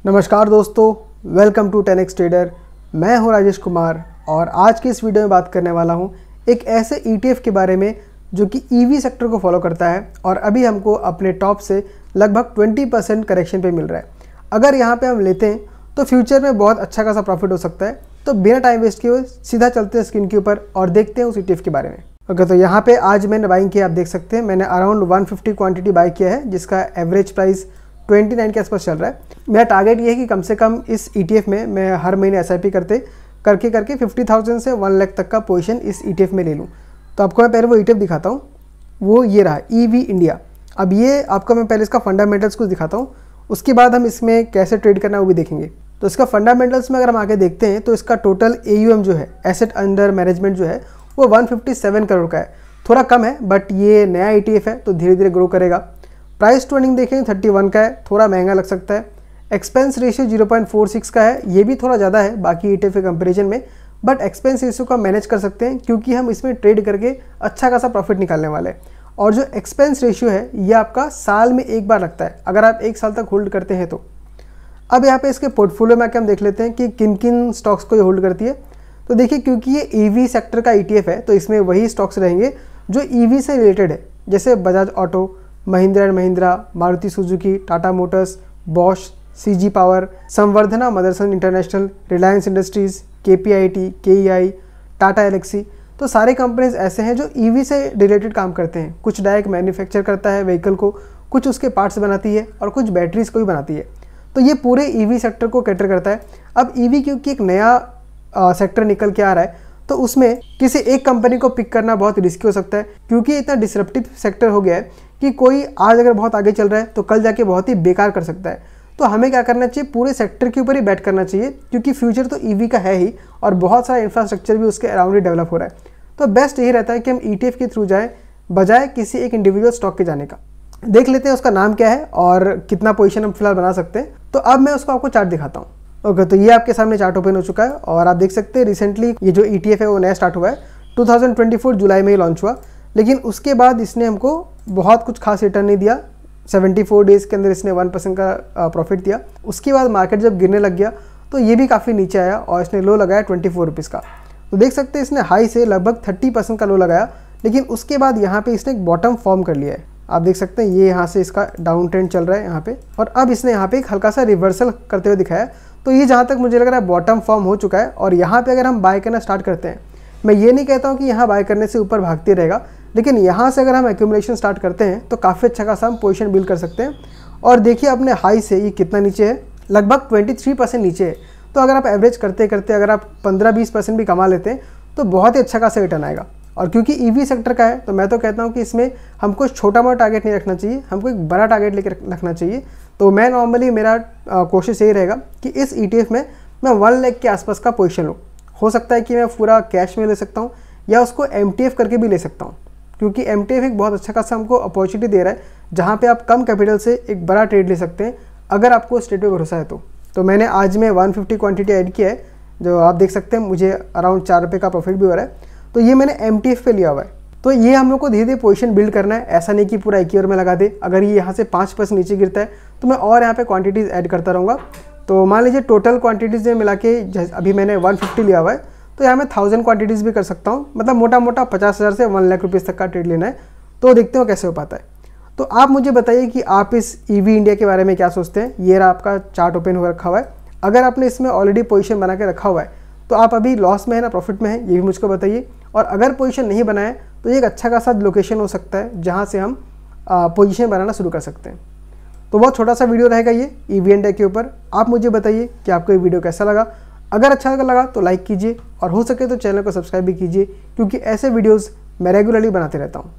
नमस्कार दोस्तों, welcome to 10x trader. मैं हूं राजेश कुमार और आज की इस वीडियो में बात करने वाला हूं एक ऐसे ETF के बारे में जो कि EV सेक्टर को फॉलो करता है और अभी हमको अपने टॉप से लगभग 20% करेक्शन पे मिल रहा है। अगर यहां पे हम लेते हैं तो फ्यूचर में बहुत अच्छा खासा प्रॉफिट हो सकता है। तो बिना टाइम वेस्ट किए हुए सीधा चलते हैं स्क्रीन के ऊपर और देखते हैं उस ETF के बारे में। ओके, तो यहाँ पे आज मैंने बाइंग किया, आप देख सकते हैं मैंने अराउंड 150 क्वांटिटी बाई किया है जिसका एवरेज प्राइस 29 के आसपास चल रहा है। मेरा टारगेट ये है कि कम से कम इस ETF में मैं हर महीने SIP करके 50,000 से 1 लाख तक का पोजीशन इस ETF में ले लूँ। तो आपको मैं पहले वो ETF दिखाता हूँ, वो ये रहा EV इंडिया। अब ये आपको मैं पहले इसका फंडामेंटल्स कुछ दिखाता हूँ, उसके बाद हम इसमें कैसे ट्रेड करना है वो भी देखेंगे। तो इसका फंडामेंटल्स में अगर हम आगे देखते हैं तो इसका टोटल AUM जो है, एसेट अंडर मैनेजमेंट जो है, वो 157 करोड़ का है। थोड़ा कम है बट ये नया ETF है तो धीरे धीरे ग्रो करेगा। प्राइस टू अर्निंग देखें 31 का है, थोड़ा महंगा लग सकता है। एक्सपेंस रेशियो 0.46 का है, ये भी थोड़ा ज़्यादा है बाकी ETF के कंपेरिजन में, बट एक्सपेंस रेशियो को हम मैनेज कर सकते हैं क्योंकि हम इसमें ट्रेड करके अच्छा खासा प्रॉफिट निकालने वाले हैं। और जो एक्सपेंस रेशियो है ये आपका साल में एक बार लगता है अगर आप 1 साल तक होल्ड करते हैं तो। अब यहाँ पे इसके पोर्टफोलियो में आके हम देख लेते हैं कि किन किन स्टॉक्स को ये होल्ड करती है। तो देखिए, क्योंकि ये EV सेक्टर का ETF है तो इसमें वही स्टॉक्स रहेंगे जो EV से रिलेटेड है, जैसे Bajaj auto, Mahindra and Mahindra, Maruti Suzuki, Tata motors, Bosch, CG power, Samvardhana Motherson international, Reliance industries, KPIT, KEI, Tata Elxsi. तो सारे कंपनीज ऐसे हैं जो EV से रिलेटेड काम करते हैं। कुछ डायरेक्ट मैन्युफैक्चर करता है व्हीकल को, कुछ उसके पार्ट्स बनाती है और कुछ बैटरीज को भी बनाती है। तो ये पूरे EV सेक्टर को कैटर करता है। अब EV क्योंकि एक नया सेक्टर निकल के आ रहा है तो उसमें किसी एक कंपनी को पिक करना बहुत रिस्की हो सकता है क्योंकि इतना डिसरप्टिव सेक्टर हो गया है कि कोई आज अगर बहुत आगे चल रहा है तो कल जाके बहुत ही बेकार कर सकता है। तो हमें क्या करना चाहिए, पूरे सेक्टर के ऊपर ही बैट करना चाहिए क्योंकि फ्यूचर तो EV का है ही और बहुत सारा इंफ्रास्ट्रक्चर भी उसके अराउंड ही डेवलप हो रहा है। तो बेस्ट यही रहता है कि हम ETF के थ्रू जाएँ बजाय किसी एक इंडिविजुअल स्टॉक के जाने का। देख लेते हैं उसका नाम क्या है और कितना पोजीशन हम फिलहाल बना सकते हैं। तो अब मैं उसको आपको चार्ट दिखाता हूँ। ओके, तो ये आपके सामने चार्ट ओपन हो चुका है और आप देख सकते हैं रिसेंटली ये जो ETF है वो नया स्टार्ट हुआ है। 2024 जुलाई में ही लॉन्च हुआ, लेकिन उसके बाद इसने हमको बहुत कुछ खास रिटर्न नहीं दिया। 74 डेज़ के अंदर इसने 1% का प्रॉफिट दिया। उसके बाद मार्केट जब गिरने लग गया तो ये भी काफ़ी नीचे आया और इसने लो लगाया 24 रुपीज़ का। तो देख सकते हैं इसने हाई से लगभग 30% का लो लगाया, लेकिन उसके बाद यहाँ पे इसने एक बॉटम फॉर्म कर लिया है। आप देख सकते हैं ये यहाँ से इसका डाउन ट्रेंड चल रहा है यहाँ पे, और अब इसने यहाँ पे एक हल्का सा रिवर्सल करते हुए दिखाया। तो ये जहाँ तक मुझे लग रहा है बॉटम फॉर्म हो चुका है और यहाँ पे अगर हम बाय करना स्टार्ट करते हैं, मैं ये नहीं कहता हूँ कि यहाँ बाय करने से ऊपर भागते रहेगा, लेकिन यहाँ से अगर हम एक्यूमुलेशन स्टार्ट करते हैं तो काफ़ी अच्छा खासा हम पोजीशन बिल्ड कर सकते हैं। और देखिए अपने हाई से ये कितना नीचे है, लगभग 23% नीचे है। तो अगर आप एवरेज करते करते अगर आप 15-20% भी कमा लेते हैं तो बहुत ही अच्छा खासा रिटर्न आएगा। और क्योंकि EV सेक्टर का है तो मैं तो कहता हूँ कि इसमें हमको छोटा मोटा टारगेट नहीं रखना चाहिए, हमको एक बड़ा टारगेट लेकर रखना चाहिए। तो मैं नॉर्मली मेरा कोशिश यही रहेगा कि इस ETF में मैं 1 लाख के आसपास का पोजीशन लूँ। हो सकता है कि मैं पूरा कैश में ले सकता हूँ या उसको MTF करके भी ले सकता हूँ, क्योंकि MTF एक बहुत अच्छा खासा हमको अपॉर्चुनिटी दे रहा है जहाँ पे आप कम कैपिटल से एक बड़ा ट्रेड ले सकते हैं अगर आपको स्टेट पे भरोसा है तो मैंने आज में 150 क्वांटिटी ऐड किया है, जो आप देख सकते हैं मुझे अराउंड 4 रुपये का प्रॉफिट भी हो रहा है। तो ये मैंने MTF पे लिया हुआ है। तो ये हम लोग को धीरे धीरे पोजीशन बिल्ड करना है, ऐसा नहीं कि पूरा एक ही ओवर में लगा दे। अगर ये यहाँ से 5% नीचे गिरता है तो मैं और यहाँ पे क्वांटिटीज़ ऐड करता रहूँगा। तो मान लीजिए टोटल क्वांटिटीज़ में मिला के अभी मैंने 150 लिया हुआ है, तो यहाँ मैं 1000 क्वांटिटीज़ भी कर सकता हूँ। मतलब मोटा मोटा 50,000 से 1 लाख रुपीज़ तक का ट्रेड लेना है। तो देखते हो कैसे हो पाता है। तो आप मुझे बताइए कि आप इस EV इंडिया के बारे में क्या सोचते हैं। ये रहा आपका चार्ट ओपन हो रखा हुआ है। अगर आपने इसमें ऑलरेडी पोजीशन बना के रखा हुआ है तो आप अभी लॉस में है ना प्रॉफिट में है, ये भी मुझको बताइए। और अगर पोजीशन नहीं बनाए तो ये एक अच्छा खासा लोकेशन हो सकता है जहाँ से हम पोजीशन बनाना शुरू कर सकते हैं। तो बहुत छोटा सा वीडियो रहेगा ये EV इंडिया के ऊपर। आप मुझे बताइए कि आपको ये वीडियो कैसा लगा। अगर अच्छा लगा तो लाइक कीजिए और हो सके तो चैनल को सब्सक्राइब भी कीजिए, क्योंकि ऐसे वीडियोज़ मैं रेगुलरली बनाते रहता हूँ।